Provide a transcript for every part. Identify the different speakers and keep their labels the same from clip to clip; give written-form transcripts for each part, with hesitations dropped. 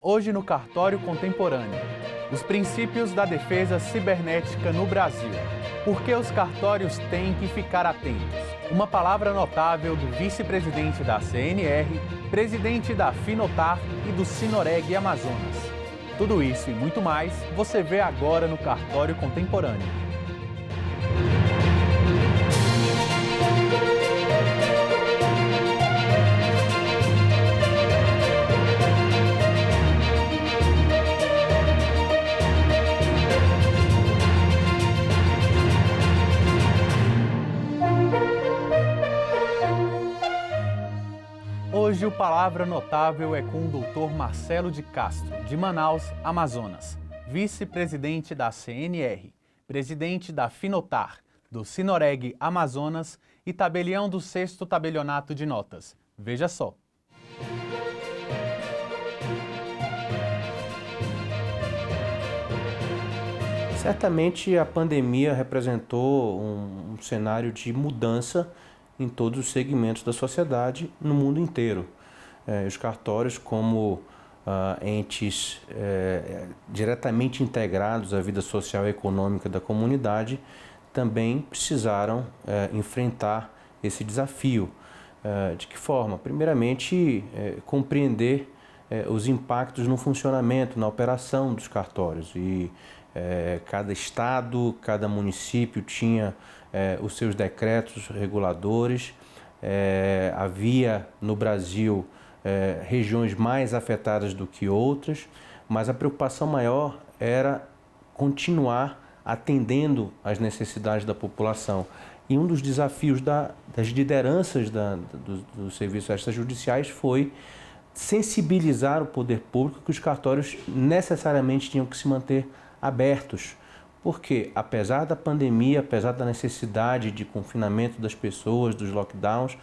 Speaker 1: Hoje no Cartório Contemporâneo, os princípios da defesa cibernética no Brasil. Por que os cartórios têm que ficar atentos? Uma palavra notável do vice-presidente da CNR, presidente da Finotar e do Sinoreg Amazonas. Tudo isso e muito mais você vê agora no Cartório Contemporâneo. Hoje o Palavra Notável é com o Dr. Marcelo de Castro, de Manaus, Amazonas, vice-presidente da CNR, presidente da Finotar, do Sinoreg Amazonas e tabelião do 6º Tabelionato de Notas. Veja só.
Speaker 2: Certamente a pandemia representou um cenário de mudança em todos os segmentos da sociedade no mundo inteiro. Os cartórios, como entes diretamente integrados à vida social e econômica da comunidade, também precisaram enfrentar esse desafio. De que forma? Primeiramente, compreender os impactos no funcionamento, na operação dos cartórios. E cada estado, cada município tinha os seus decretos reguladores. Havia no Brasil regiões mais afetadas do que outras, mas a preocupação maior era continuar atendendo às necessidades da população. E um dos desafios das lideranças dos serviços extrajudiciais foi sensibilizar o poder público que os cartórios necessariamente tinham que se manter abertos, porque apesar da pandemia, apesar da necessidade de confinamento das pessoas, dos lockdowns,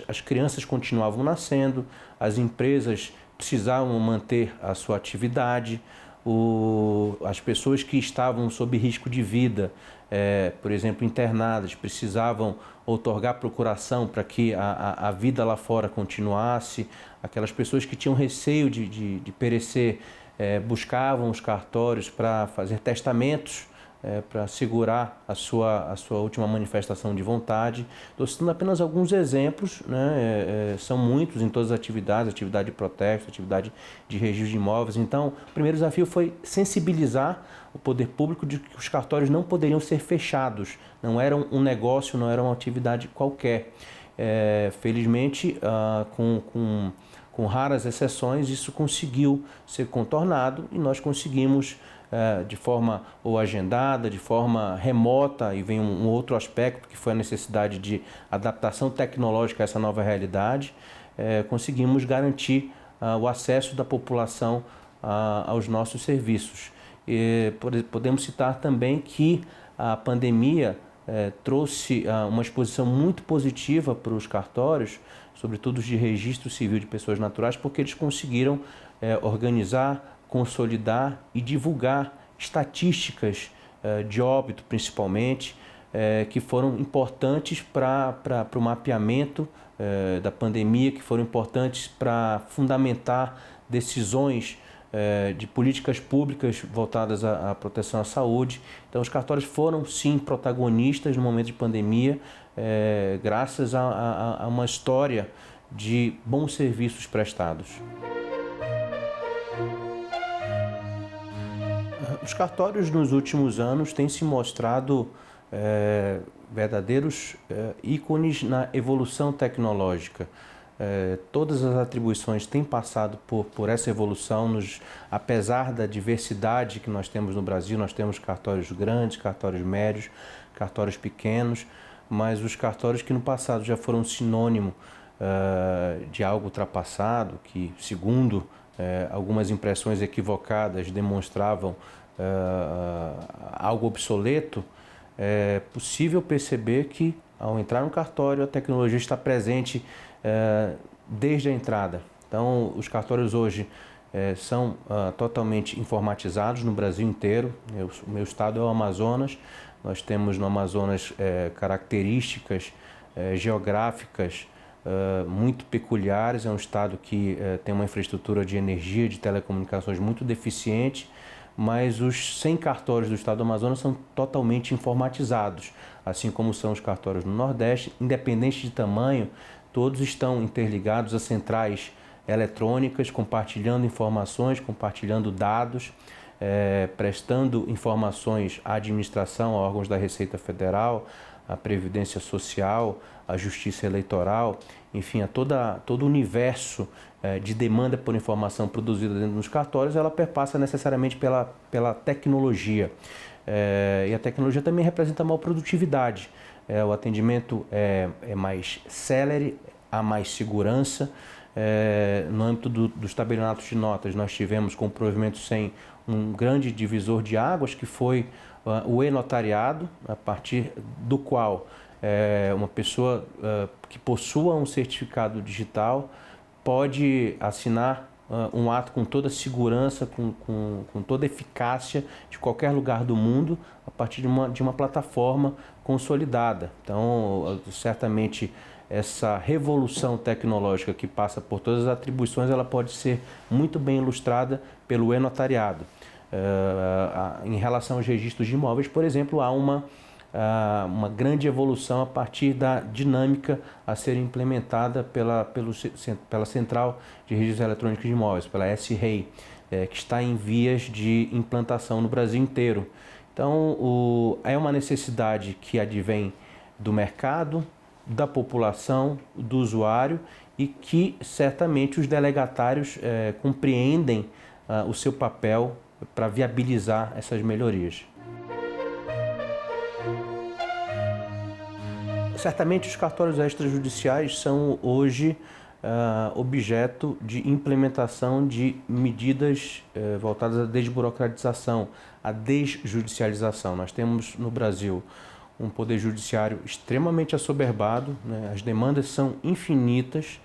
Speaker 2: as crianças continuavam nascendo, as empresas precisavam manter a sua atividade, as pessoas que estavam sob risco de vida, por exemplo, internadas, precisavam outorgar procuração para que a vida lá fora continuasse. Aquelas pessoas que tinham receio de perecer buscavam os cartórios para fazer testamentos, para assegurar a sua última manifestação de vontade. Estou citando apenas alguns exemplos, né? São muitos em todas as atividades, atividade de protesto, atividade de registro de imóveis. Então, o primeiro desafio foi sensibilizar o poder público de que os cartórios não poderiam ser fechados, não eram um negócio, não era uma atividade qualquer. Felizmente, com raras exceções, isso conseguiu ser contornado e nós conseguimos, de forma ou agendada, de forma remota, e vem um outro aspecto que foi a necessidade de adaptação tecnológica a essa nova realidade, conseguimos garantir o acesso da população aos nossos serviços. Podemos citar também que a pandemia trouxe uma exposição muito positiva para os cartórios, sobretudo os de registro civil de pessoas naturais, porque eles conseguiram organizar, consolidar e divulgar estatísticas de óbito, principalmente, que foram importantes para o mapeamento da pandemia, que foram importantes para fundamentar decisões de políticas públicas voltadas à proteção à saúde. Então, os cartórios foram, sim, protagonistas no momento de pandemia, graças a uma história de bons serviços prestados. Os cartórios, nos últimos anos, têm se mostrado verdadeiros ícones na evolução tecnológica. Todas as atribuições têm passado por essa evolução, apesar da diversidade que nós temos no Brasil. Nós temos cartórios grandes, cartórios médios, cartórios pequenos, mas os cartórios que no passado já foram sinônimo de algo ultrapassado, que segundo algumas impressões equivocadas demonstravam algo obsoleto, é possível perceber que ao entrar no cartório a tecnologia está presente desde a entrada. Então, os cartórios hoje são totalmente informatizados no Brasil inteiro. O meu estado é o Amazonas. Nós temos no Amazonas características geográficas muito peculiares, é um estado que tem uma infraestrutura de energia, de telecomunicações muito deficiente, mas os 100 cartórios do estado do Amazonas são totalmente informatizados, assim como são os cartórios no Nordeste, independente de tamanho, todos estão interligados a centrais eletrônicas, compartilhando informações, compartilhando dados, prestando informações à administração, a órgãos da Receita Federal, à Previdência Social, à Justiça Eleitoral, enfim, a todo o universo de demanda por informação produzida dentro dos cartórios, ela perpassa necessariamente pela tecnologia. E a tecnologia também representa maior produtividade. O atendimento é mais célere, há mais segurança. No âmbito dos tabelionatos de notas, nós tivemos com o provimento 100 um grande divisor de águas, que foi o e-notariado, a partir do qual uma pessoa que possua um certificado digital pode assinar um ato com toda segurança, com toda eficácia, de qualquer lugar do mundo, a partir de uma plataforma consolidada. Então, certamente, essa revolução tecnológica que passa por todas as atribuições, ela pode ser muito bem ilustrada pelo e-notariado. Em relação aos registros de imóveis, por exemplo, há uma grande evolução a partir da dinâmica a ser implementada pela Central de Registros Eletrônicos de Imóveis, pela S-REI, que está em vias de implantação no Brasil inteiro. Então, é uma necessidade que advém do mercado, da população, do usuário, e que certamente os delegatários compreendem o seu papel para viabilizar essas melhorias. Certamente os cartórios extrajudiciais são hoje objeto de implementação de medidas voltadas à desburocratização, à desjudicialização. Nós temos no Brasil um poder judiciário extremamente assoberbado, né? As demandas são infinitas,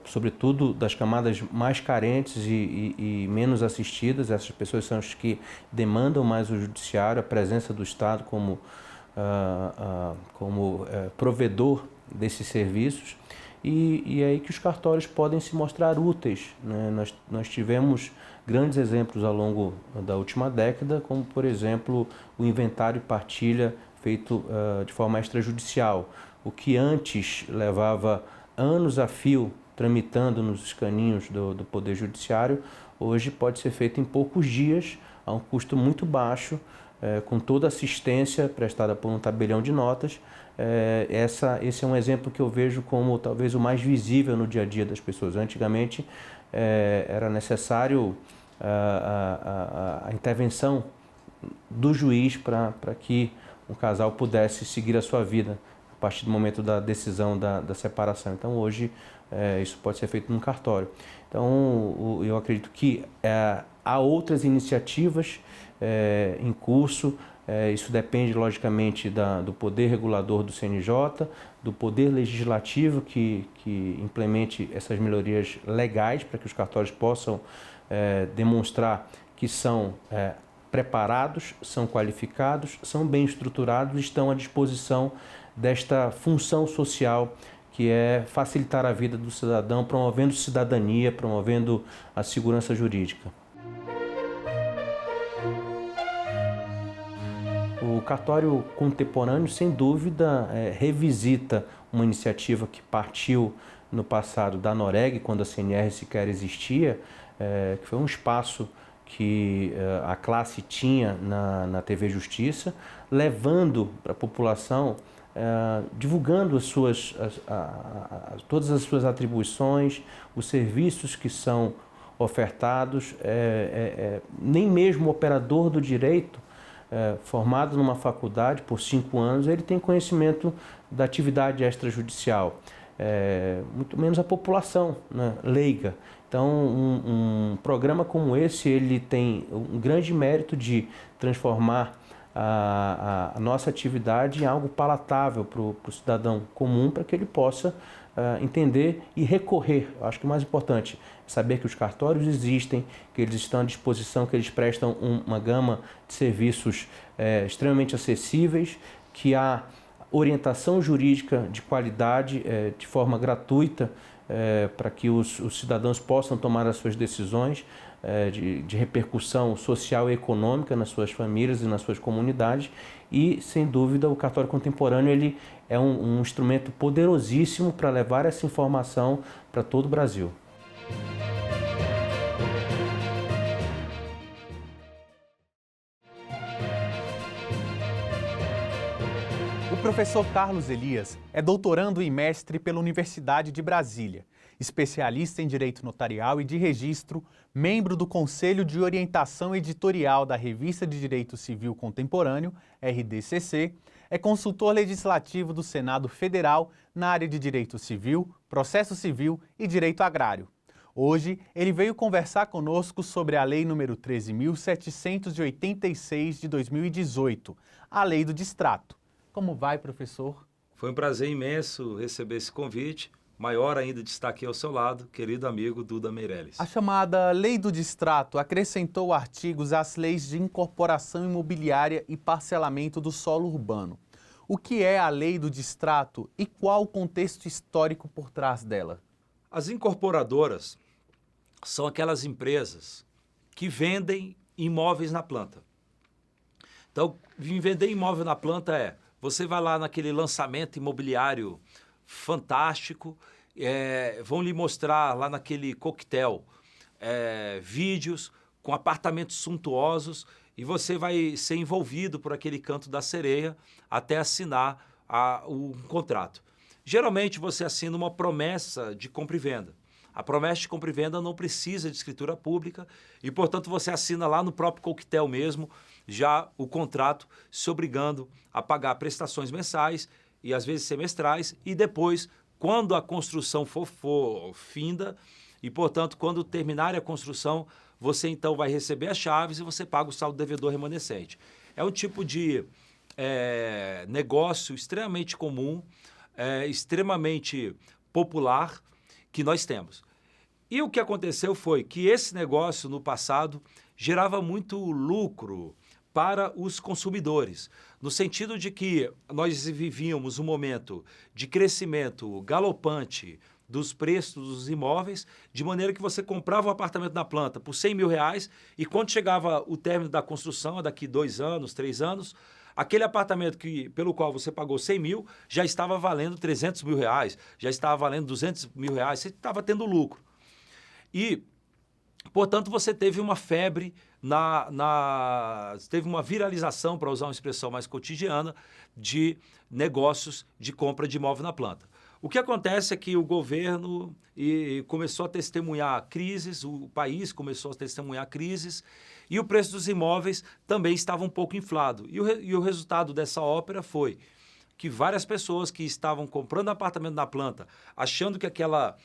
Speaker 2: sobretudo das camadas mais carentes e menos assistidas. Essas pessoas são as que demandam mais o judiciário, a presença do Estado como provedor desses serviços, e é aí que os cartórios podem se mostrar úteis, né? Nós tivemos grandes exemplos ao longo da última década, como, por exemplo, o inventário e partilha feito de forma extrajudicial. O que antes levava anos a fio tramitando nos escaninhos do Poder Judiciário, hoje pode ser feito em poucos dias, a um custo muito baixo, com toda a assistência prestada por um tabelião de notas. Esse é um exemplo que eu vejo como talvez o mais visível no dia a dia das pessoas. Antigamente era necessário a intervenção do juiz para que um casal pudesse seguir a sua vida a partir do momento da decisão da separação. Então hoje isso pode ser feito num cartório. Então eu acredito que há outras iniciativas em curso. Isso depende, logicamente, do poder regulador do CNJ, do poder legislativo que implemente essas melhorias legais para que os cartórios possam demonstrar que são preparados, são qualificados, são bem estruturados e estão à disposição desta função social que é facilitar a vida do cidadão, promovendo cidadania, promovendo a segurança jurídica. O cartório contemporâneo, sem dúvida, revisita uma iniciativa que partiu no passado da Noreg, quando a CNR sequer existia, que foi um espaço que a classe tinha na TV Justiça, levando para a população, divulgando todas as suas atribuições, os serviços que são ofertados. Nem mesmo o operador do direito, formado numa faculdade por 5 anos, ele tem conhecimento da atividade extrajudicial, muito menos a população, né, leiga. Então, um programa como esse, ele tem um grande mérito de transformar a nossa atividade em algo palatável para o cidadão comum, para que ele possa entender e recorrer. Eu acho que o mais importante é saber que os cartórios existem, que eles estão à disposição, que eles prestam uma gama de serviços extremamente acessíveis, que há orientação jurídica de qualidade, de forma gratuita, para que os cidadãos possam tomar as suas decisões de repercussão social e econômica nas suas famílias e nas suas comunidades. E, sem dúvida, o cartório contemporâneo ele é um instrumento poderosíssimo para levar essa informação para todo o Brasil.
Speaker 1: O professor Carlos Elias é doutorando e mestre pela Universidade de Brasília, especialista em Direito Notarial e de Registro, membro do Conselho de Orientação Editorial da Revista de Direito Civil Contemporâneo, RDCC, é consultor legislativo do Senado Federal na área de Direito Civil, Processo Civil e Direito Agrário. Hoje, ele veio conversar conosco sobre a Lei nº 13.786 de 2018, a Lei do Distrato. Como vai, professor?
Speaker 3: Foi um prazer imenso receber esse convite. Maior ainda de estar aqui ao seu lado, querido amigo Duda Meirelles.
Speaker 1: A chamada Lei do Distrato acrescentou artigos às leis de incorporação imobiliária e parcelamento do solo urbano. O que é a Lei do Distrato e qual o contexto histórico por trás dela?
Speaker 3: As incorporadoras são aquelas empresas que vendem imóveis na planta. Então, vender imóvel na planta você vai lá naquele lançamento imobiliário fantástico, vão lhe mostrar lá naquele coquetel vídeos com apartamentos suntuosos e você vai ser envolvido por aquele canto da sereia até assinar um contrato. Geralmente você assina uma promessa de compra e venda. A promessa de compra e venda não precisa de escritura pública e, portanto, você assina lá no próprio coquetel mesmo já o contrato se obrigando a pagar prestações mensais e às vezes semestrais e depois, quando a construção for finda e, portanto, quando terminar a construção, você então vai receber as chaves e você paga o saldo devedor remanescente. É um tipo de negócio extremamente comum, extremamente popular que nós temos. E o que aconteceu foi que esse negócio no passado gerava muito lucro para os consumidores, no sentido de que nós vivíamos um momento de crescimento galopante dos preços dos imóveis, de maneira que você comprava um apartamento na planta por R$100 mil e quando chegava o término da construção, daqui 2 anos, 3 anos, aquele apartamento pelo qual você pagou 100 mil já estava valendo 300 mil reais, já estava valendo 200 mil reais, você estava tendo lucro. E, portanto, você teve uma febre, teve uma viralização, para usar uma expressão mais cotidiana, de negócios de compra de imóvel na planta. O que acontece é que o governo começou a testemunhar crises, o país começou a testemunhar crises e o preço dos imóveis também estava um pouco inflado. E o resultado dessa ópera foi que várias pessoas que estavam comprando apartamento na planta, achando que aquela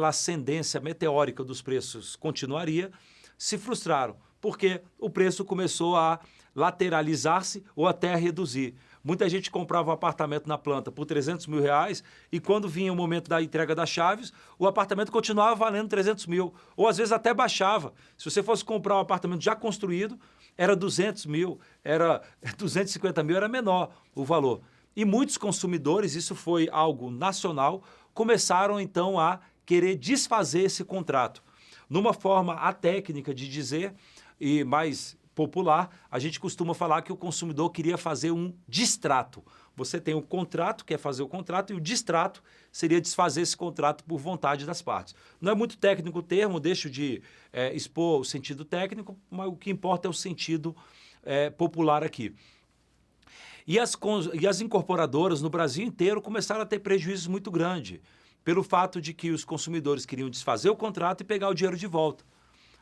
Speaker 3: ascendência meteórica dos preços continuaria, se frustraram, porque o preço começou a lateralizar-se ou até a reduzir. Muita gente comprava um apartamento na planta por 300 mil reais e quando vinha o momento da entrega das chaves, o apartamento continuava valendo 300 mil, ou às vezes até baixava. Se você fosse comprar um apartamento já construído, era 200 mil, era 250 mil, era menor o valor. E muitos consumidores, isso foi algo nacional, começaram então a querer desfazer esse contrato. Numa forma atécnica de dizer, e mais popular, a gente costuma falar que o consumidor queria fazer um distrato. Você tem o contrato, quer fazer o contrato, e o distrato seria desfazer esse contrato por vontade das partes. Não é muito técnico o termo, deixo de expor o sentido técnico, mas o que importa é o sentido popular aqui. E as incorporadoras no Brasil inteiro começaram a ter prejuízos muito grandes, pelo fato de que os consumidores queriam desfazer o contrato e pegar o dinheiro de volta.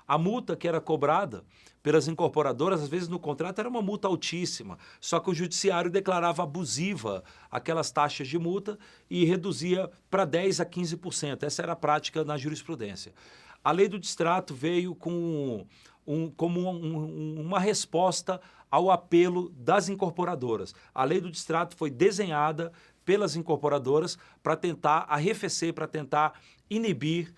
Speaker 3: A multa que era cobrada pelas incorporadoras, às vezes no contrato era uma multa altíssima, só que o judiciário declarava abusiva aquelas taxas de multa e reduzia para 10% a 15%. Essa era a prática na jurisprudência. A lei do distrato veio como uma resposta ao apelo das incorporadoras. A lei do distrato foi desenhada pelas incorporadoras para tentar arrefecer, para tentar inibir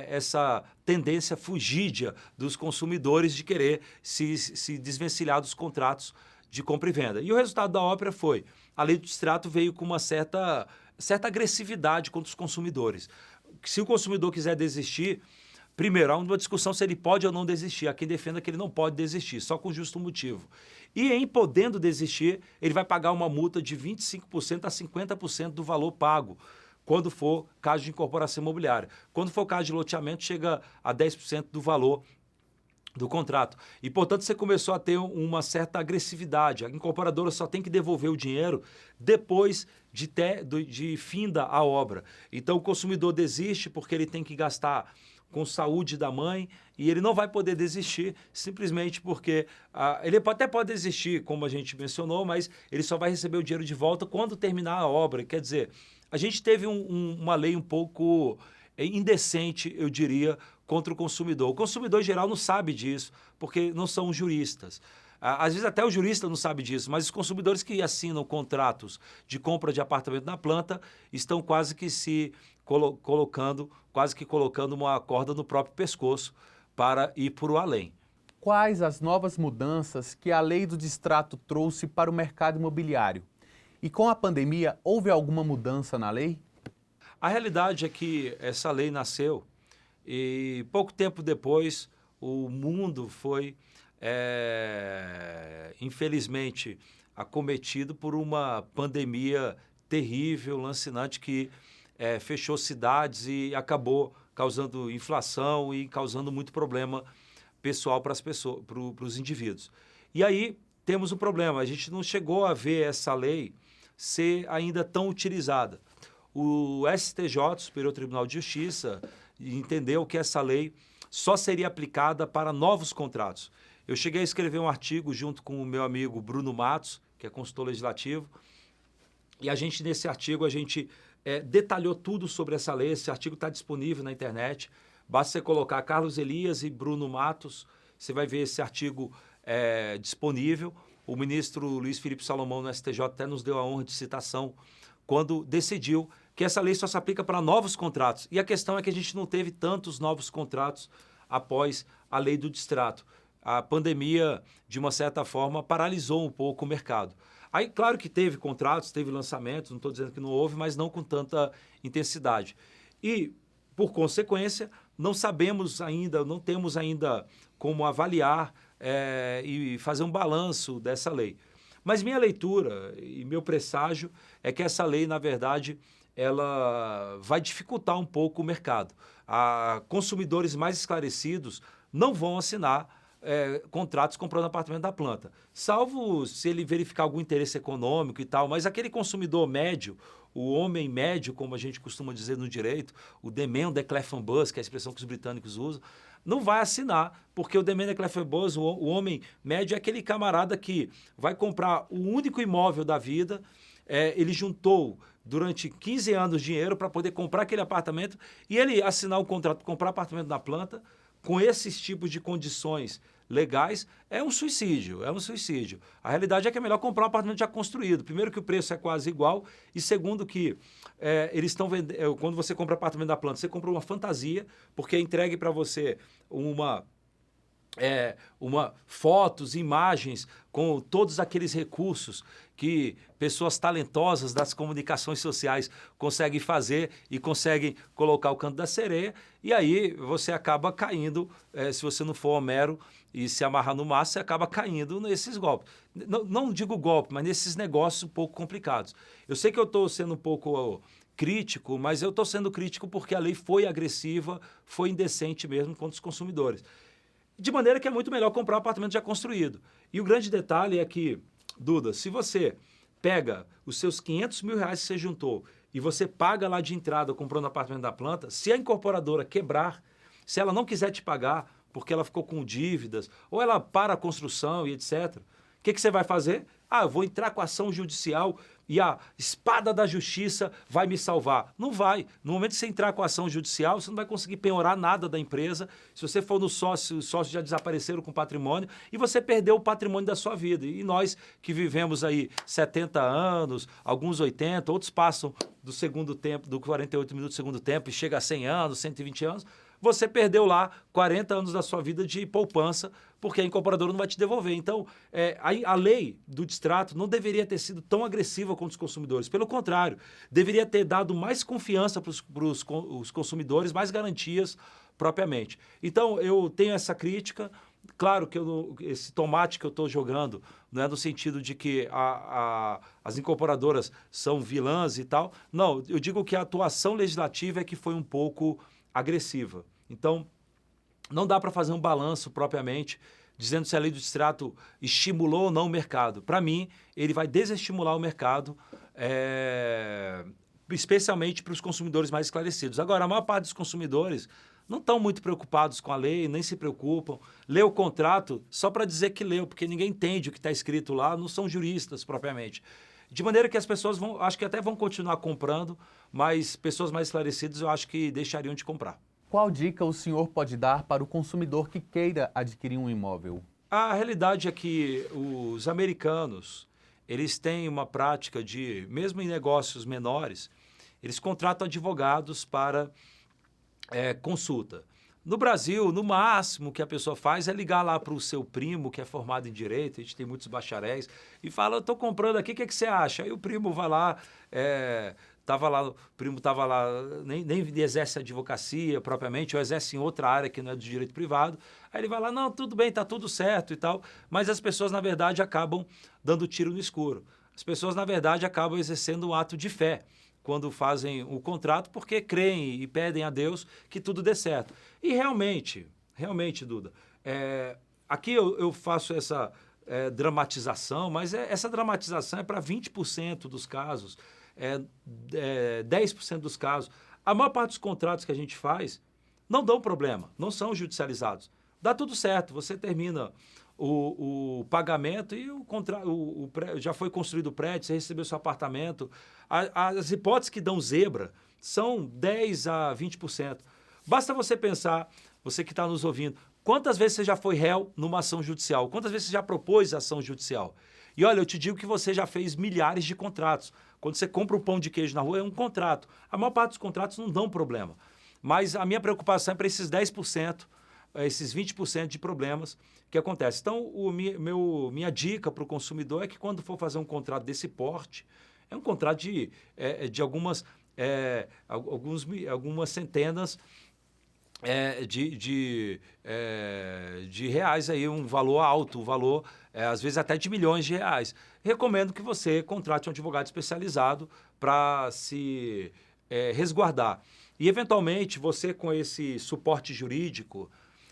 Speaker 3: essa tendência fugídia dos consumidores de querer se desvencilhar dos contratos de compra e venda. E o resultado da ópera foi, a lei do distrato veio com uma certa agressividade contra os consumidores. Se o consumidor quiser desistir, primeiro, há uma discussão se ele pode ou não desistir. Há quem defenda que ele não pode desistir, só com justo motivo. E em podendo desistir, ele vai pagar uma multa de 25% a 50% do valor pago, quando for caso de incorporação imobiliária. Quando for caso de loteamento, chega a 10% do valor do contrato. E, portanto, você começou a ter uma certa agressividade. A incorporadora só tem que devolver o dinheiro depois de finda a obra. Então, o consumidor desiste porque ele tem que gastar com saúde da mãe e ele não vai poder desistir simplesmente porque ele até pode desistir, como a gente mencionou, mas ele só vai receber o dinheiro de volta quando terminar a obra. Quer dizer, a gente teve uma lei um pouco indecente, eu diria, contra o consumidor. O consumidor, em geral, não sabe disso, porque não são juristas. Às vezes até o jurista não sabe disso, mas os consumidores que assinam contratos de compra de apartamento na planta estão quase que se colocando uma corda no próprio pescoço para ir por o além.
Speaker 1: Quais as novas mudanças que a lei do distrato trouxe para o mercado imobiliário? E com a pandemia, houve alguma mudança na lei?
Speaker 3: A realidade é que essa lei nasceu e pouco tempo depois o mundo foi, infelizmente, acometido por uma pandemia terrível, lancinante, que fechou cidades e acabou causando inflação e causando muito problema pessoal para as pessoas, para os indivíduos. E aí temos um problema, a gente não chegou a ver essa lei ser ainda tão utilizada. O STJ, Superior Tribunal de Justiça, entendeu que essa lei só seria aplicada para novos contratos. Eu cheguei a escrever um artigo junto com o meu amigo Bruno Matos, que é consultor legislativo, e nesse artigo, a gente detalhou tudo sobre essa lei. Esse artigo está disponível na internet. Basta você colocar Carlos Elias e Bruno Matos, você vai ver esse artigo disponível. O ministro Luiz Felipe Salomão, no STJ, até nos deu a honra de citação quando decidiu que essa lei só se aplica para novos contratos. E a questão é que a gente não teve tantos novos contratos após a lei do distrato. A pandemia, de uma certa forma, paralisou um pouco o mercado. Aí, claro que teve contratos, teve lançamentos, não estou dizendo que não houve, mas não com tanta intensidade. E, por consequência, não temos ainda como avaliar e fazer um balanço dessa lei. Mas minha leitura e meu presságio é que essa lei, na verdade, ela vai dificultar um pouco o mercado. Consumidores mais esclarecidos não vão assinar contratos comprando apartamento da planta, salvo se ele verificar algum interesse econômico e tal, mas aquele consumidor médio, o homem médio, como a gente costuma dizer no direito, o demand de Clefambus, que é a expressão que os britânicos usam, não vai assinar, porque o demand de Clefambus, o homem médio, é aquele camarada que vai comprar o único imóvel da vida, ele juntou durante 15 anos dinheiro para poder comprar aquele apartamento e ele assinar um contrato para comprar apartamento na planta, com esses tipos de condições legais, é um suicídio. A realidade é que é melhor comprar um apartamento já construído. Primeiro que o preço é quase igual e segundo que eles estão vendendo, quando você compra apartamento da planta, você compra uma fantasia, porque é entregue para você fotos, imagens com todos aqueles recursos que pessoas talentosas das comunicações sociais conseguem fazer e conseguem colocar o canto da sereia, e aí você acaba caindo, se você não for Homero e se amarrar no maço, você acaba caindo nesses golpes. Não digo golpe, mas nesses negócios um pouco complicados. Eu sei que eu estou sendo um pouco crítico, mas eu estou sendo crítico porque a lei foi agressiva, foi indecente mesmo contra os consumidores. De maneira que é muito melhor comprar um apartamento já construído. E o grande detalhe é que, Duda, se você pega os seus R$500 mil que você juntou e você paga lá de entrada comprando um apartamento da planta, se a incorporadora quebrar, se ela não quiser te pagar porque ela ficou com dívidas, ou ela para a construção e etc., o que você vai fazer? Eu vou entrar com ação judicial e a espada da justiça vai me salvar. Não vai. No momento que você entrar com a ação judicial, você não vai conseguir penhorar nada da empresa. Se você for no sócio, os sócios já desapareceram com o patrimônio e você perdeu o patrimônio da sua vida. E nós que vivemos aí 70 anos, alguns 80, outros passam do segundo tempo, do 48 minutos do segundo tempo e chega a 100 anos, 120 anos, você perdeu lá 40 anos da sua vida de poupança, porque a incorporadora não vai te devolver. Então, a lei do distrato não deveria ter sido tão agressiva contra os consumidores. Pelo contrário, deveria ter dado mais confiança para os consumidores, mais garantias propriamente. Então, eu tenho essa crítica. Claro que esse tomate que eu estou jogando não é no sentido de que as incorporadoras são vilãs e tal. Não, eu digo que a atuação legislativa é que foi um pouco agressiva. Então, não dá para fazer um balanço propriamente, dizendo se a lei do distrato estimulou ou não o mercado. Para mim, ele vai desestimular o mercado, especialmente para os consumidores mais esclarecidos. Agora, a maior parte dos consumidores não estão muito preocupados com a lei, nem se preocupam. Lê o contrato só para dizer que leu, porque ninguém entende o que está escrito lá, não são juristas propriamente. De maneira que as pessoas acho que até vão continuar comprando, mas pessoas mais esclarecidas eu acho que deixariam de comprar.
Speaker 1: Qual dica o senhor pode dar para o consumidor que queira adquirir um imóvel?
Speaker 3: A realidade é que os americanos, eles têm uma prática de, mesmo em negócios menores, eles contratam advogados para consulta. No Brasil, no máximo que a pessoa faz é ligar lá para o seu primo, que é formado em Direito, a gente tem muitos bacharéis, e fala, eu estou comprando aqui, o que você acha? Aí o primo vai lá, o primo estava lá, nem exerce advocacia propriamente, ou exerce em outra área que não é do direito privado, aí ele vai lá, não, tudo bem, está tudo certo e tal, mas as pessoas, na verdade, acabam dando tiro no escuro. As pessoas, na verdade, acabam exercendo um ato de fé quando fazem o contrato, porque creem e pedem a Deus que tudo dê certo. E realmente, Duda, aqui eu faço essa dramatização, mas essa dramatização é para 20% dos casos, 10% dos casos. A maior parte dos contratos que a gente faz não dão problema, não são judicializados. Dá tudo certo, você termina o pagamento e já foi construído o prédio, você recebeu seu apartamento. As hipóteses que dão zebra são 10% a 20%. Basta você pensar, você que está nos ouvindo, quantas vezes você já foi réu numa ação judicial? Quantas vezes você já propôs ação judicial? E olha, eu te digo que você já fez milhares de contratos. Quando você compra um pão de queijo na rua, é um contrato. A maior parte dos contratos não dão problema. Mas a minha preocupação é para esses 10%, esses 20% de problemas que acontecem. Então, minha dica para o consumidor é que quando for fazer um contrato desse porte, é um contrato de algumas centenas de reais, aí, um valor alto, um valor, às vezes, até de milhões de reais. Recomendo que você contrate um advogado especializado para se resguardar. E, eventualmente, você com esse suporte jurídico,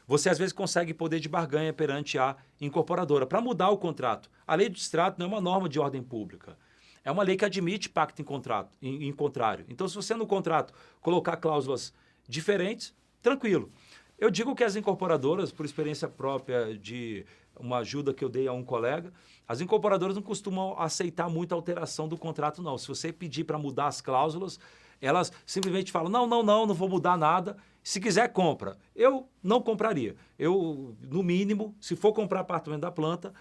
Speaker 3: você às vezes consegue poder de barganha perante a incorporadora para mudar o contrato. A lei do distrato não é uma norma de ordem pública. É uma lei que admite pacto em contrário. Então, se você no contrato colocar cláusulas diferentes, tranquilo. Eu digo que as incorporadoras, por experiência própria de uma ajuda que eu dei a um colega, as incorporadoras não costumam aceitar muita alteração do contrato, não. Se você pedir para mudar as cláusulas, elas simplesmente falam, não vou mudar nada. Se quiser, compra. Eu não compraria. Eu, no mínimo, se for comprar apartamento da planta,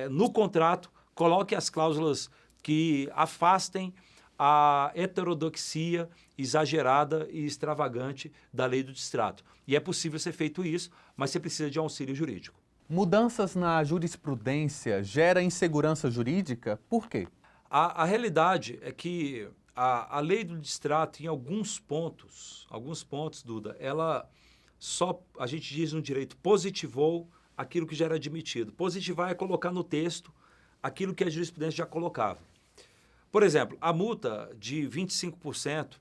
Speaker 3: no contrato, coloque as cláusulas que afastem a heterodoxia exagerada e extravagante da lei do distrato. E é possível ser feito isso, mas você precisa de auxílio jurídico.
Speaker 1: Mudanças na jurisprudência gera insegurança jurídica? Por quê?
Speaker 3: A realidade é que a lei do distrato, em alguns pontos, Duda, a gente diz no direito, positivou aquilo que já era admitido. Positivar é colocar no texto aquilo que a jurisprudência já colocava. Por exemplo, a multa de 25%,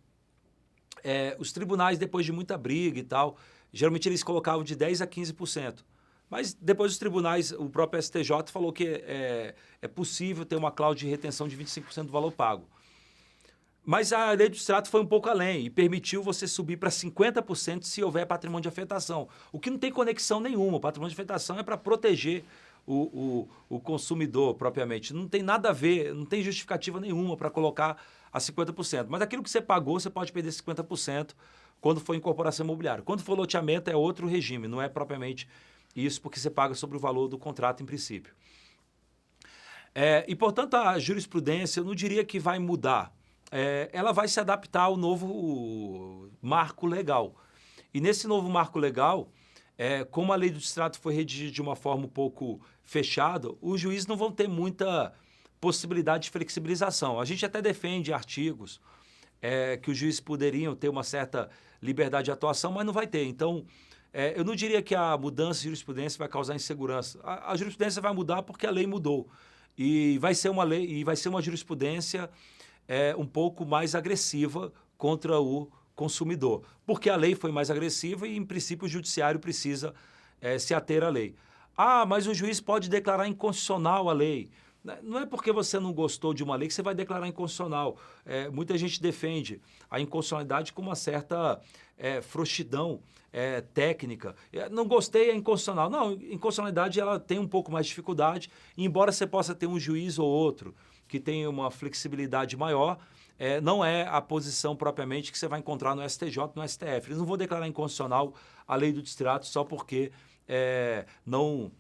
Speaker 3: os tribunais, depois de muita briga e tal, geralmente eles colocavam de 10% a 15%. Mas depois os tribunais, o próprio STJ falou que é possível ter uma cláusula de retenção de 25% do valor pago. Mas a lei do distrato foi um pouco além e permitiu você subir para 50% se houver patrimônio de afetação. O que não tem conexão nenhuma. O patrimônio de afetação é para proteger o consumidor propriamente. Não tem nada a ver, não tem justificativa nenhuma para colocar a 50%. Mas aquilo que você pagou, você pode perder 50% quando for incorporação imobiliária. Quando for loteamento, é outro regime, não é propriamente isso, porque você paga sobre o valor do contrato em princípio. E, portanto, a jurisprudência, eu não diria que vai mudar. Ela vai se adaptar ao novo marco legal. E nesse novo marco legal, como a lei do distrato foi redigida de uma forma um pouco fechada, os juízes não vão ter muita possibilidade de flexibilização. A gente até defende artigos que os juízes poderiam ter uma certa liberdade de atuação, mas não vai ter. Então, eu não diria que a mudança de jurisprudência vai causar insegurança. A jurisprudência vai mudar porque a lei mudou. E vai ser uma lei, e vai ser uma jurisprudência um pouco mais agressiva contra o consumidor. Porque a lei foi mais agressiva e, em princípio, o judiciário precisa se ater à lei. Ah, mas o juiz pode declarar inconstitucional a lei. Não é porque você não gostou de uma lei que você vai declarar inconstitucional. Muita gente defende a inconstitucionalidade com uma certa frouxidão técnica. Não gostei, é inconstitucional. Não, inconstitucionalidade ela tem um pouco mais de dificuldade, e embora você possa ter um juiz ou outro que tenha uma flexibilidade maior, não é a posição propriamente que você vai encontrar no STJ, no STF. Eles não vão declarar inconstitucional a lei do distrato só porque não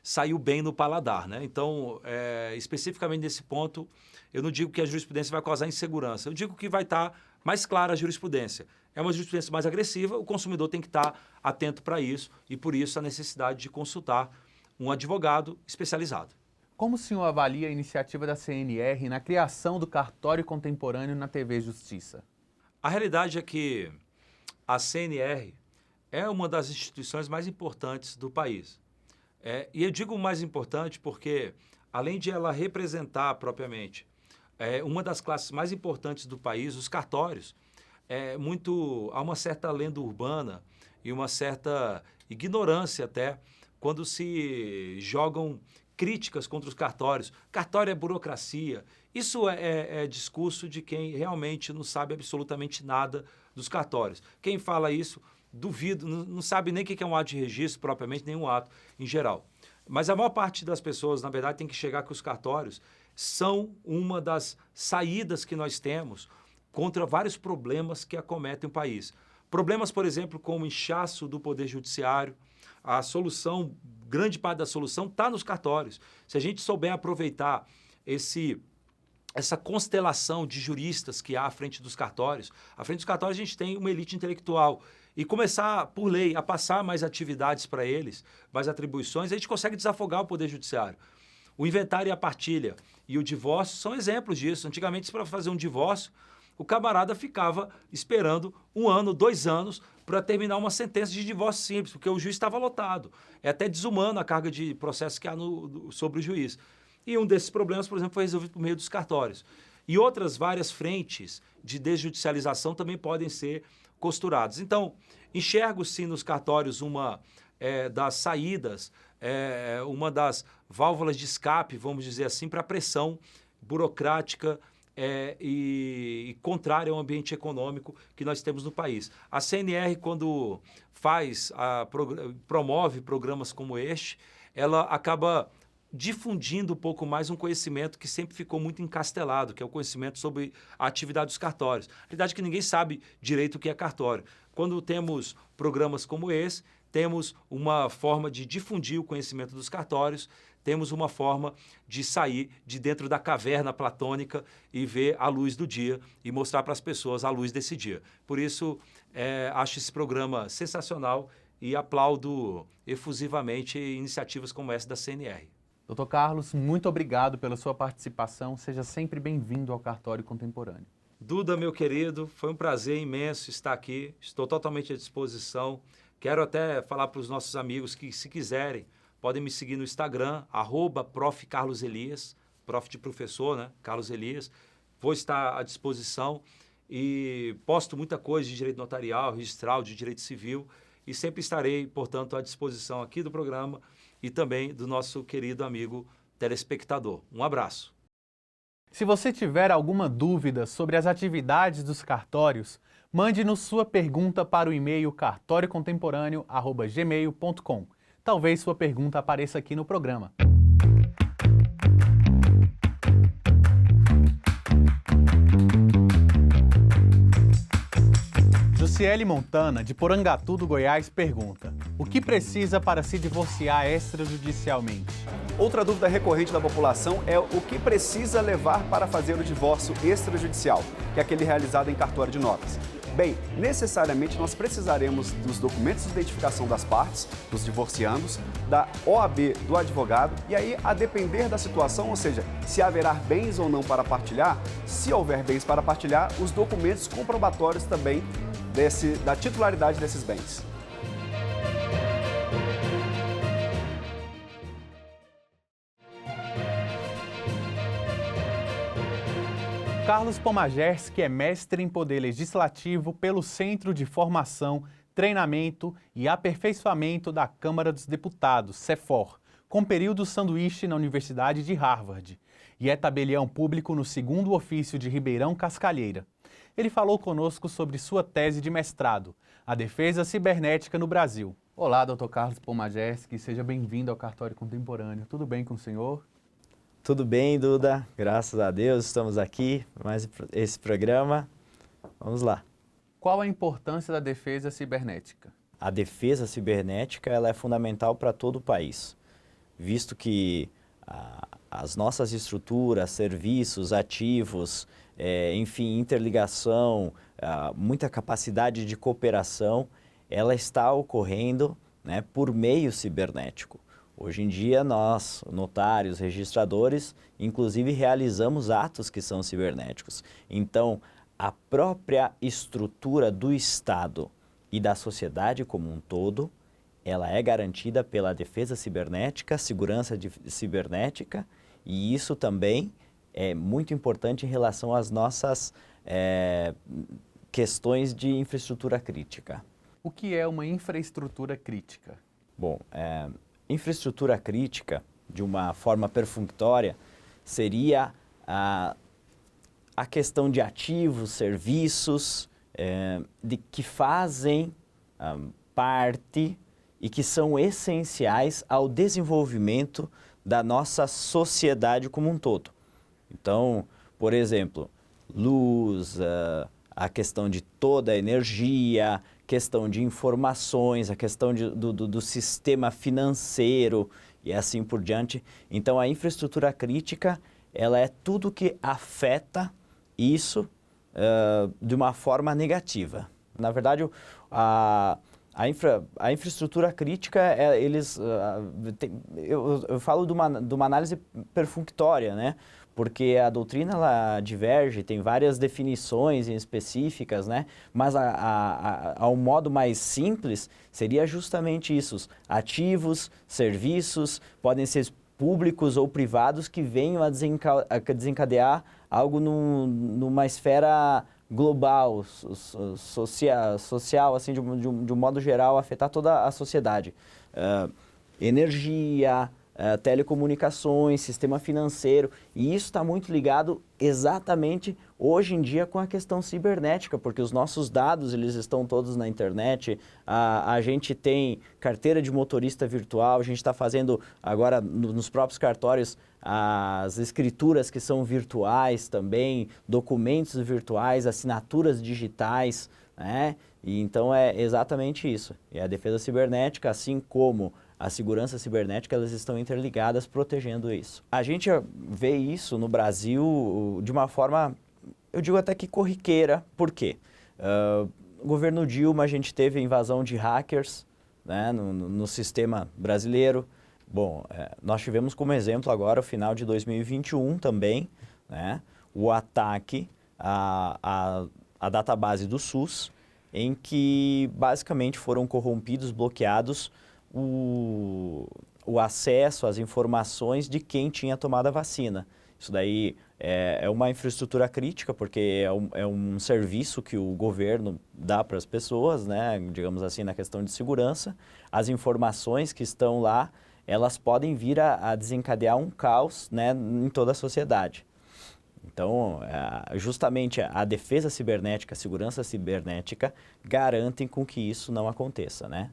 Speaker 3: saiu bem no paladar, né? Então, especificamente nesse ponto, eu não digo que a jurisprudência vai causar insegurança. Eu digo que vai estar mais clara a jurisprudência. É uma jurisprudência mais agressiva, o consumidor tem que estar atento para isso e, por isso, a necessidade de consultar um advogado especializado.
Speaker 1: Como o senhor avalia a iniciativa da CNR na criação do cartório contemporâneo na TV Justiça?
Speaker 3: A realidade é que a CNR é uma das instituições mais importantes do país. E eu digo mais importante porque, além de ela representar propriamente uma das classes mais importantes do país, os cartórios, há uma certa lenda urbana e uma certa ignorância até quando se jogam críticas contra os cartórios. Cartório é burocracia. Isso é discurso de quem realmente não sabe absolutamente nada dos cartórios. Quem fala isso, duvido, não sabe nem o que é um ato de registro propriamente, nem um ato em geral. Mas a maior parte das pessoas, na verdade, tem que chegar que os cartórios são uma das saídas que nós temos contra vários problemas que acometem o país. Problemas, por exemplo, como o inchaço do Poder Judiciário. A solução, grande parte da solução está nos cartórios. Se a gente souber aproveitar essa constelação de juristas que há à frente dos cartórios, à frente dos cartórios a gente tem uma elite intelectual, e começar, por lei, a passar mais atividades para eles, mais atribuições, a gente consegue desafogar o Poder Judiciário. O inventário e a partilha e o divórcio são exemplos disso. Antigamente, para fazer um divórcio, o camarada ficava esperando 1 ano, 2 anos para terminar uma sentença de divórcio simples, porque o juiz estava lotado. É até desumano a carga de processo que há sobre o juiz. E um desses problemas, por exemplo, foi resolvido por meio dos cartórios. E outras várias frentes de desjudicialização também podem ser costuradas. Então, enxergo sim nos cartórios uma das saídas, uma das válvulas de escape, vamos dizer assim, para a pressão burocrática e contrária ao ambiente econômico que nós temos no país. A CNR, quando promove programas como este, ela acaba difundindo um pouco mais um conhecimento que sempre ficou muito encastelado, que é o conhecimento sobre a atividade dos cartórios. A verdade é que ninguém sabe direito o que é cartório. Quando temos programas como esse, temos uma forma de difundir o conhecimento dos cartórios, temos uma forma de sair de dentro da caverna platônica e ver a luz do dia e mostrar para as pessoas a luz desse dia. Por isso, acho esse programa sensacional e aplaudo efusivamente iniciativas como essa da CNR.
Speaker 1: Dr. Carlos, muito obrigado pela sua participação. Seja sempre bem-vindo ao Cartório Contemporâneo.
Speaker 3: Duda, meu querido, foi um prazer imenso estar aqui. Estou totalmente à disposição. Quero até falar para os nossos amigos que, se quiserem, podem me seguir no Instagram, @Prof. Carlos Elias, prof de professor, né? Carlos Elias. Vou estar à disposição e posto muita coisa de direito notarial, registral, de direito civil, e sempre estarei, portanto, à disposição aqui do programa e também do nosso querido amigo telespectador. Um abraço.
Speaker 1: Se você tiver alguma dúvida sobre as atividades dos cartórios, mande-nos sua pergunta para o e-mail cartoriocontemporâneo@gmail.com. Talvez sua pergunta apareça aqui no programa. Jussiele Montana, de Porangatu, Goiás, pergunta: o que precisa para se divorciar extrajudicialmente?
Speaker 4: Outra dúvida recorrente da população é o que precisa levar para fazer o divórcio extrajudicial, que é aquele realizado em cartório de notas. Bem, necessariamente nós precisaremos dos documentos de identificação das partes, dos divorciandos, da OAB do advogado e aí, a depender da situação, ou seja, se haverá bens ou não para partilhar, se houver bens para partilhar, os documentos comprobatórios também da titularidade desses bens.
Speaker 1: Carlos Pomajerski é mestre em Poder Legislativo pelo Centro de Formação, Treinamento e Aperfeiçoamento da Câmara dos Deputados, CEFOR, com período sanduíche na Universidade de Harvard, e é tabelião público no 2º Ofício de Ribeirão Cascalheira. Ele falou conosco sobre sua tese de mestrado, A Defesa Cibernética no Brasil. Olá, Dr. Carlos Pomajerski, seja bem-vindo ao Cartório Contemporâneo. Tudo bem com o senhor?
Speaker 5: Tudo bem, Duda? Graças a Deus, estamos aqui, mais esse programa. Vamos lá.
Speaker 1: Qual a importância da defesa cibernética?
Speaker 5: A defesa cibernética ela é fundamental para todo o país, visto que as nossas estruturas, serviços, ativos, enfim, interligação, muita capacidade de cooperação, ela está ocorrendo, né, por meio cibernético. Hoje em dia, nós, notários, registradores, inclusive realizamos atos que são cibernéticos. Então, a própria estrutura do Estado e da sociedade como um todo, ela é garantida pela defesa cibernética, segurança cibernética, e isso também é muito importante em relação às nossas questões de infraestrutura crítica.
Speaker 1: O que é uma infraestrutura crítica?
Speaker 5: Bom, infraestrutura crítica, de uma forma perfunctória, seria a questão de ativos, serviços, que fazem parte e que são essenciais ao desenvolvimento da nossa sociedade como um todo. Então, por exemplo, luz, a questão de toda a energia, questão de informações, a questão do sistema financeiro e assim por diante. Então, a infraestrutura crítica, ela é tudo que afeta isso de uma forma negativa. Na verdade, a infraestrutura crítica, eu falo de uma análise perfunctória, né? Porque a doutrina ela diverge, tem várias definições específicas, né? Mas ao modo mais simples seria justamente isso: ativos, serviços, podem ser públicos ou privados que venham a desencadear algo numa esfera global, social, assim, de um modo geral, afetar toda a sociedade. Energia, telecomunicações, sistema financeiro, e isso está muito ligado exatamente hoje em dia com a questão cibernética, porque os nossos dados eles estão todos na internet, a gente tem carteira de motorista virtual, a gente está fazendo agora nos próprios cartórios as escrituras que são virtuais também, documentos virtuais, assinaturas digitais, né? E então é exatamente isso. E a defesa cibernética, assim como a segurança cibernética, elas estão interligadas, protegendo isso. A gente vê isso no Brasil de uma forma, eu digo até que corriqueira. Por quê? No governo Dilma, a gente teve a invasão de hackers, né, no sistema brasileiro. Bom, nós tivemos como exemplo agora, o final de 2021 também, né, o ataque à database do SUS, em que basicamente foram corrompidos, bloqueados o acesso às informações de quem tinha tomado a vacina. Isso daí é uma infraestrutura crítica, porque é um serviço que o governo dá para as pessoas, né, digamos assim, na questão de segurança. As informações que estão lá, elas podem vir a desencadear um caos, né, em toda a sociedade. Então, justamente a defesa cibernética, a segurança cibernética garantem com que isso não aconteça, né?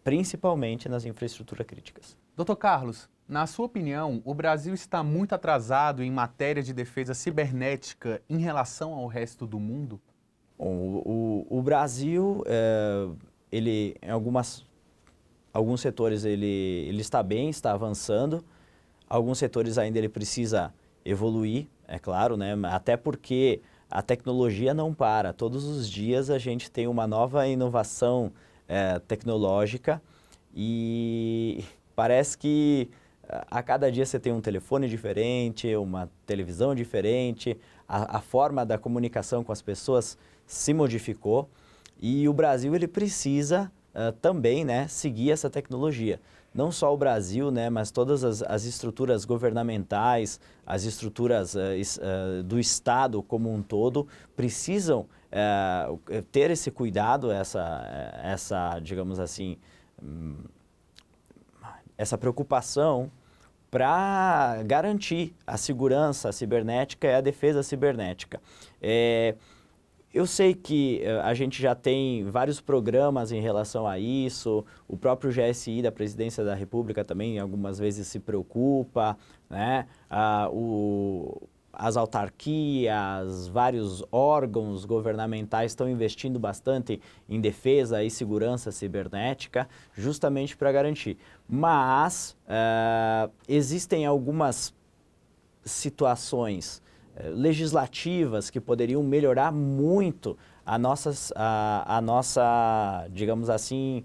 Speaker 5: Principalmente nas infraestruturas críticas.
Speaker 1: Dr. Carlos, na sua opinião, o Brasil está muito atrasado em matéria de defesa cibernética em relação ao resto do mundo?
Speaker 5: Bom, o Brasil, ele, em alguns setores ele está bem, está avançando. Alguns setores ainda ele precisa evoluir, é claro, né? Até porque a tecnologia não para. Todos os dias a gente tem uma nova inovação tecnológica e parece que a cada dia você tem um telefone diferente, uma televisão diferente, a forma da comunicação com as pessoas se modificou e o Brasil ele precisa também, né, seguir essa tecnologia. Não só o Brasil, né, mas todas as estruturas governamentais, as estruturas do Estado como um todo precisam ter esse cuidado, digamos assim, essa preocupação para garantir a segurança cibernética e a defesa cibernética. Eu sei que a gente já tem vários programas em relação a isso, o próprio GSI da Presidência da República também algumas vezes se preocupa, né? As autarquias, vários órgãos governamentais estão investindo bastante em defesa e segurança cibernética, justamente para garantir. Mas existem algumas situações legislativas que poderiam melhorar muito a nossa, digamos assim,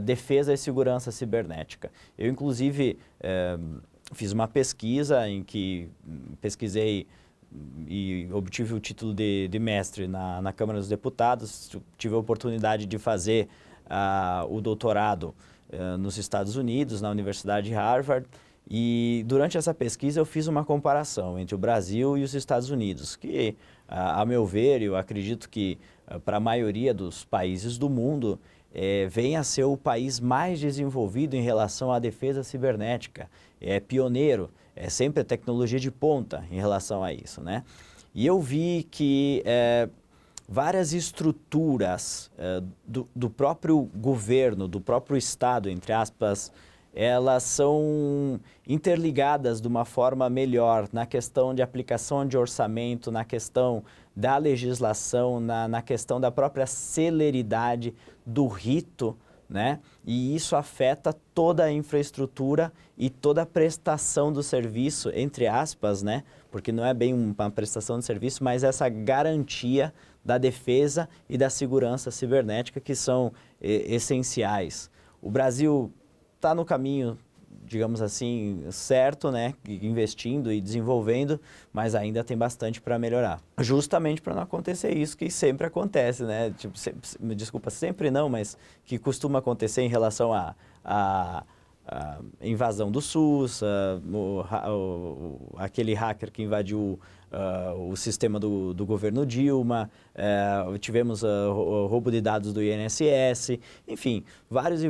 Speaker 5: defesa e segurança cibernética. Eu, inclusive, fiz uma pesquisa em que pesquisei e obtive o título de mestre na Câmara dos Deputados. Tive a oportunidade de fazer o doutorado nos Estados Unidos, na Universidade de Harvard. E durante essa pesquisa eu fiz uma comparação entre o Brasil e os Estados Unidos, que, a meu ver, eu acredito que para a maioria dos países do mundo, vem a ser o país mais desenvolvido em relação à defesa cibernética. É pioneiro, é sempre a tecnologia de ponta em relação a isso, né? E eu vi que várias estruturas do próprio governo, do próprio Estado, entre aspas, elas são interligadas de uma forma melhor na questão de aplicação de orçamento, na questão da legislação, na questão da própria celeridade do rito, né? E isso afeta toda a infraestrutura e toda a prestação do serviço, entre aspas, né? Porque não é bem uma prestação de serviço, mas essa garantia da defesa e da segurança cibernética que são essenciais. O Brasil está no caminho, digamos assim, certo, né? Investindo e desenvolvendo, mas ainda tem bastante para melhorar. Justamente para não acontecer isso que sempre acontece, né? Tipo, desculpa, sempre não, mas que costuma acontecer em relação à invasão do SUS, aquele hacker que invadiu o sistema do governo Dilma, tivemos o roubo de dados do INSS, enfim, várias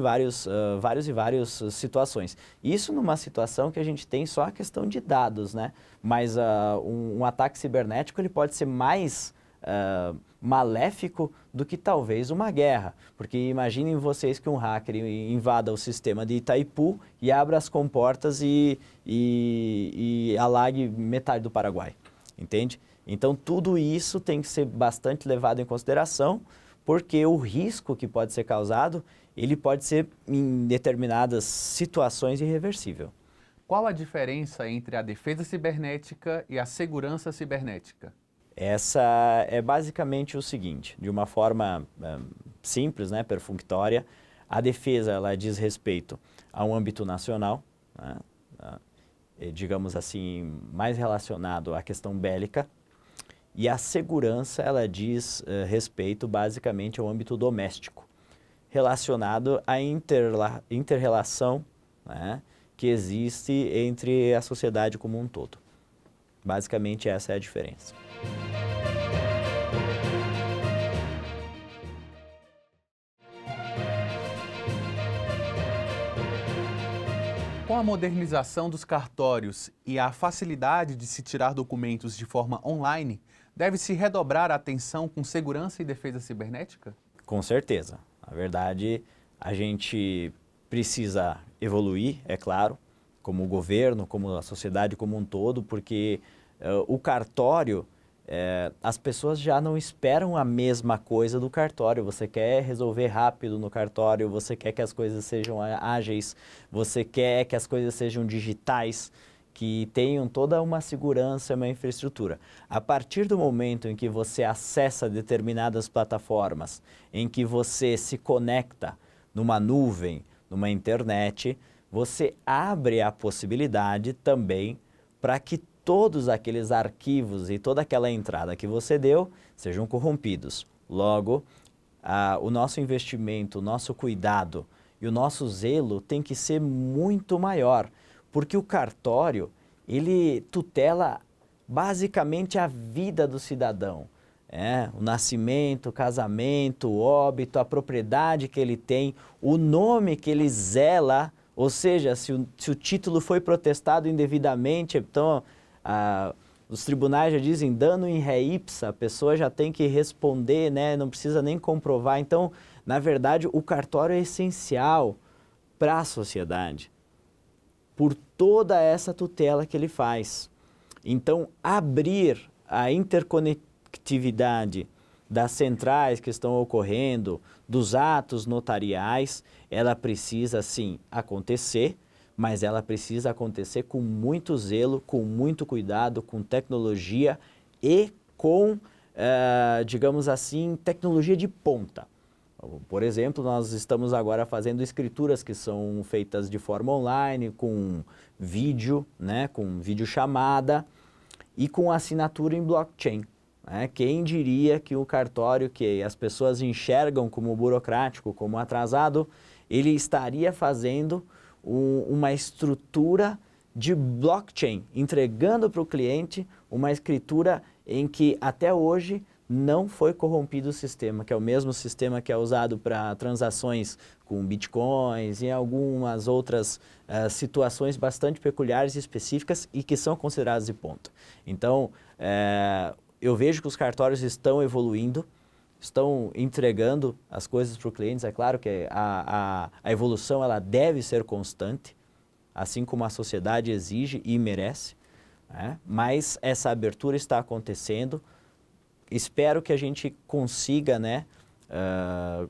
Speaker 5: situações. Isso numa situação que a gente tem só a questão de dados, né? Mas um ataque cibernético ele pode ser mais maléfico do que talvez uma guerra, porque imaginem vocês que um hacker invada o sistema de Itaipu e abra as comportas e alague metade do Paraguai, entende? Então tudo isso tem que ser bastante levado em consideração, porque o risco que pode ser causado, ele pode ser em determinadas situações irreversível.
Speaker 1: Qual a diferença entre a defesa cibernética e a segurança cibernética?
Speaker 5: Essa é basicamente o seguinte, de uma forma simples, né, perfunctória, a defesa ela diz respeito a um âmbito nacional, né, digamos assim, mais relacionado à questão bélica, e a segurança ela diz respeito basicamente ao âmbito doméstico, relacionado à inter-relação, né, que existe entre a sociedade como um todo. Basicamente essa é a diferença.
Speaker 1: Com a modernização dos cartórios e a facilidade de se tirar documentos de forma online, deve-se redobrar a atenção com segurança e defesa cibernética?
Speaker 5: Com certeza. Na verdade, a gente precisa evoluir, é claro, como governo, como a sociedade como um todo, porque o cartório, as pessoas já não esperam a mesma coisa do cartório. Você quer resolver rápido no cartório, você quer que as coisas sejam ágeis, você quer que as coisas sejam digitais, que tenham toda uma segurança, uma infraestrutura. A partir do momento em que você acessa determinadas plataformas, em que você se conecta numa nuvem, numa internet, você abre a possibilidade também para que todos aqueles arquivos e toda aquela entrada que você deu sejam corrompidos. Logo, o nosso investimento, o nosso cuidado e o nosso zelo tem que ser muito maior, porque o cartório, ele tutela basicamente a vida do cidadão. O nascimento, o casamento, o óbito, a propriedade que ele tem, o nome que ele zela, ou seja, se o título foi protestado indevidamente, então os tribunais já dizem dano in re ipsa, a pessoa já tem que responder, né? Não precisa nem comprovar. Então, na verdade, o cartório é essencial para a sociedade, por toda essa tutela que ele faz. Então, abrir a interconectividade das centrais que estão ocorrendo, dos atos notariais, ela precisa sim acontecer, mas ela precisa acontecer com muito zelo, com muito cuidado, com tecnologia e com, digamos assim, tecnologia de ponta. Por exemplo, nós estamos agora fazendo escrituras que são feitas de forma online, com vídeo, né, com videochamada e com assinatura em blockchain. Quem diria que o cartório, que as pessoas enxergam como burocrático, como atrasado, ele estaria fazendo uma estrutura de blockchain, entregando para o cliente uma escritura em que até hoje não foi corrompido o sistema, que é o mesmo sistema que é usado para transações com bitcoins e algumas outras situações bastante peculiares e específicas e que são consideradas de ponta. Então, eu vejo que os cartórios estão evoluindo, estão entregando as coisas para os clientes. É claro que a evolução ela deve ser constante, assim como a sociedade exige e merece, mas essa abertura está acontecendo. Espero que a gente consiga, né,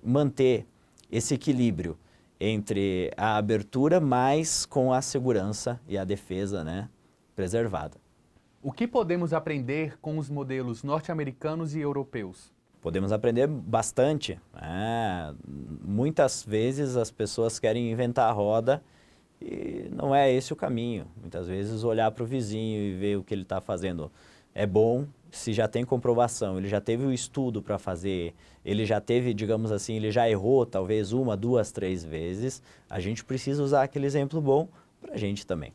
Speaker 5: manter esse equilíbrio entre a abertura, mas com a segurança e a defesa, né, preservada.
Speaker 1: O que podemos aprender com os modelos norte-americanos e europeus?
Speaker 5: Podemos aprender bastante. Muitas vezes as pessoas querem inventar a roda e não é esse o caminho. Muitas vezes olhar para o vizinho e ver o que ele está fazendo é bom, se já tem comprovação, ele já teve o estudo para fazer, ele já teve, digamos assim, ele já errou talvez 1, 2, 3 vezes, a gente precisa usar aquele exemplo bom para a gente também.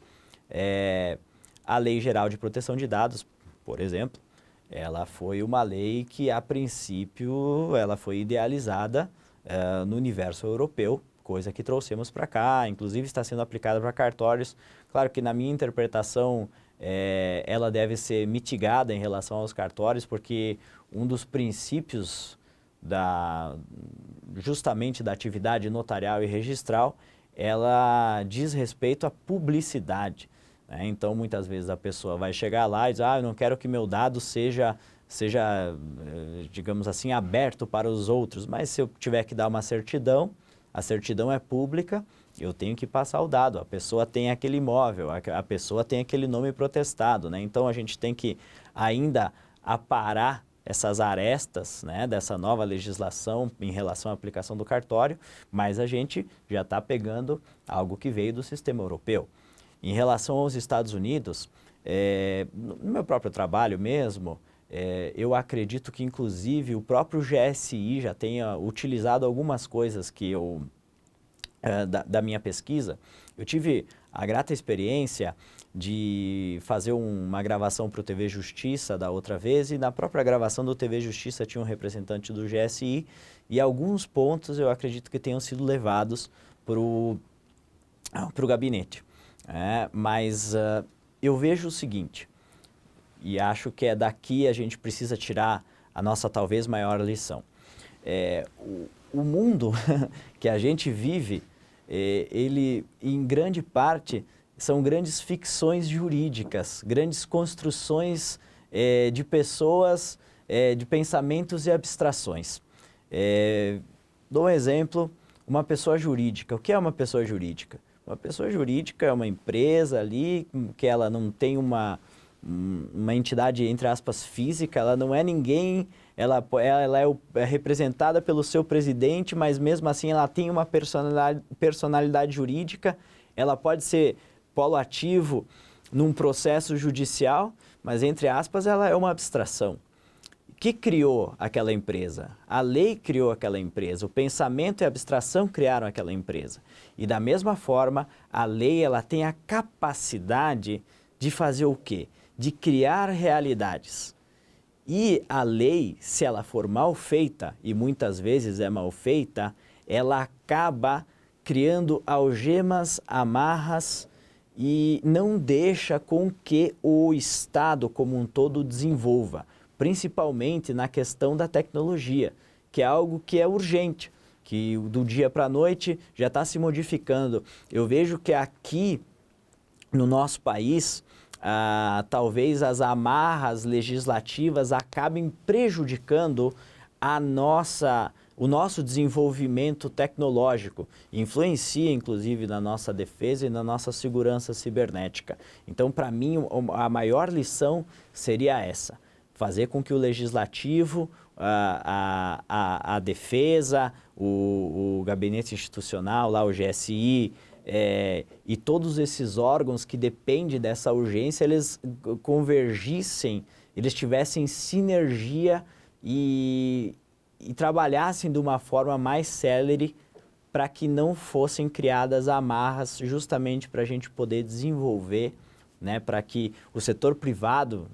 Speaker 5: A Lei Geral de Proteção de Dados, por exemplo, ela foi uma lei que, a princípio, ela foi idealizada no universo europeu, coisa que trouxemos para cá, inclusive está sendo aplicada para cartórios. Claro que, na minha interpretação, ela deve ser mitigada em relação aos cartórios, porque um dos princípios justamente da atividade notarial e registral, ela diz respeito à publicidade. Então, muitas vezes a pessoa vai chegar lá e diz, eu não quero que meu dado seja, digamos assim, aberto para os outros, mas se eu tiver que dar uma certidão, a certidão é pública, eu tenho que passar o dado, a pessoa tem aquele imóvel, a pessoa tem aquele nome protestado, né? Então, a gente tem que ainda aparar essas arestas, né, dessa nova legislação em relação à aplicação do cartório, mas a gente já está pegando algo que veio do sistema europeu. Em relação aos Estados Unidos, no meu próprio trabalho mesmo, eu acredito que, inclusive, o próprio GSI já tenha utilizado algumas coisas que da minha pesquisa. Eu tive a grata experiência de fazer uma gravação para o TV Justiça da outra vez, e na própria gravação do TV Justiça tinha um representante do GSI, e alguns pontos eu acredito que tenham sido levados para o gabinete. Mas eu vejo o seguinte, e acho que é daqui a gente precisa tirar a nossa talvez maior lição. O mundo que a gente vive, ele em grande parte são grandes ficções jurídicas, grandes construções de pessoas, de pensamentos e abstrações. Dou um exemplo, uma pessoa jurídica. O que é uma pessoa jurídica? Uma pessoa jurídica é uma empresa ali, que ela não tem uma entidade, entre aspas, física, ela não é ninguém, ela é representada pelo seu presidente, mas mesmo assim ela tem uma personalidade jurídica, ela pode ser polo ativo num processo judicial, mas, entre aspas, ela é uma abstração. O que criou aquela empresa? A lei criou aquela empresa, o pensamento e a abstração criaram aquela empresa. E da mesma forma, a lei ela tem a capacidade de fazer o quê? De criar realidades. E a lei, se ela for mal feita, e muitas vezes é mal feita, ela acaba criando algemas, amarras e não deixa com que o Estado como um todo desenvolva, principalmente na questão da tecnologia, que é algo que é urgente, que do dia para a noite já está se modificando. Eu vejo que aqui no nosso país, talvez as amarras legislativas acabem prejudicando o nosso desenvolvimento tecnológico, influencia inclusive na nossa defesa e na nossa segurança cibernética. Então, para mim, a maior lição seria essa: fazer com que o legislativo, a defesa, o gabinete institucional, lá o GSI, e todos esses órgãos que dependem dessa urgência, eles convergissem, eles tivessem sinergia e trabalhassem de uma forma mais célere para que não fossem criadas amarras justamente para a gente poder desenvolver, né, para que o setor privado,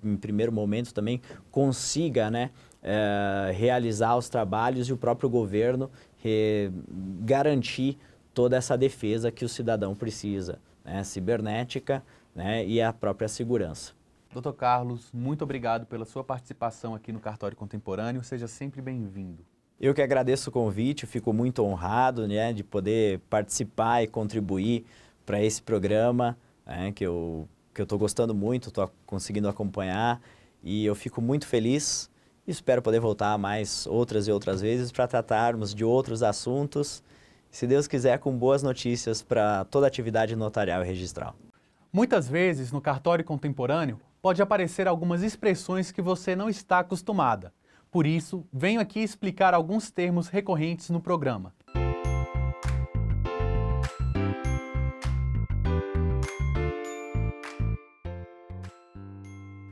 Speaker 5: em primeiro momento também, consiga, né, realizar os trabalhos e o próprio governo garantir toda essa defesa que o cidadão precisa, né, cibernética, né, e a própria segurança.
Speaker 1: Dr. Carlos, muito obrigado pela sua participação aqui no Cartório Contemporâneo. Seja sempre bem-vindo.
Speaker 5: Eu que agradeço o convite, fico muito honrado, né, de poder participar e contribuir para esse programa, né, que eu estou gostando muito, estou conseguindo acompanhar, e eu fico muito feliz. Espero poder voltar mais outras e outras vezes para tratarmos de outros assuntos, se Deus quiser, com boas notícias para toda a atividade notarial e registral.
Speaker 1: Muitas vezes, no Cartório Contemporâneo, pode aparecer algumas expressões que você não está acostumada. Por isso, venho aqui explicar alguns termos recorrentes no programa.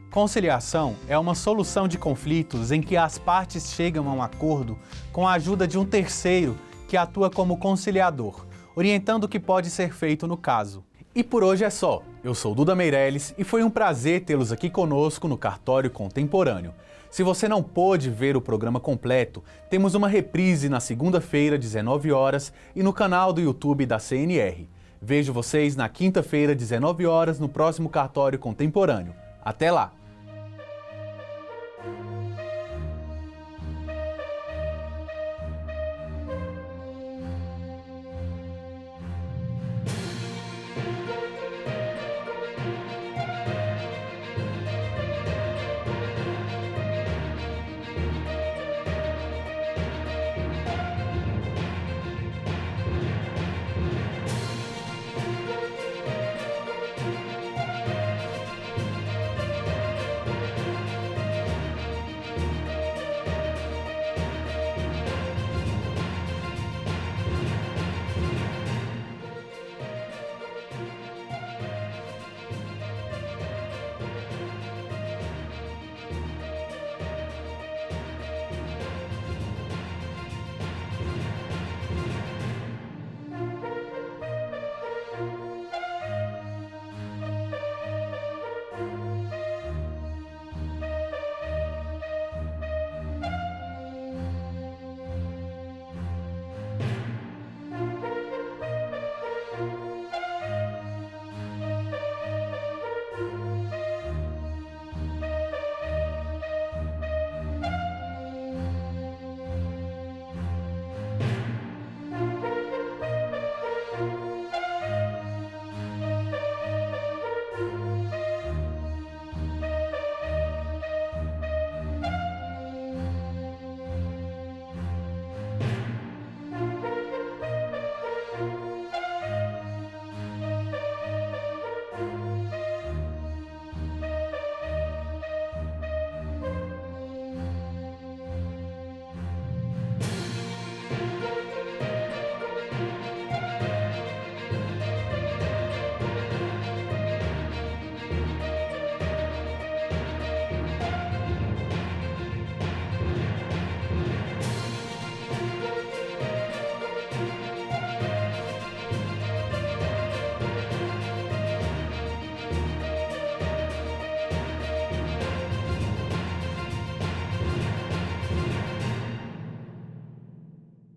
Speaker 1: Conciliação é uma solução de conflitos em que as partes chegam a um acordo com a ajuda de um terceiro que atua como conciliador, orientando o que pode ser feito no caso. E por hoje é só. Eu sou Duda Meirelles e foi um prazer tê-los aqui conosco no Cartório Contemporâneo. Se você não pôde ver o programa completo, temos uma reprise na segunda-feira, 19 horas, e no canal do YouTube da CNR. Vejo vocês na quinta-feira, 19 horas, no próximo Cartório Contemporâneo. Até lá!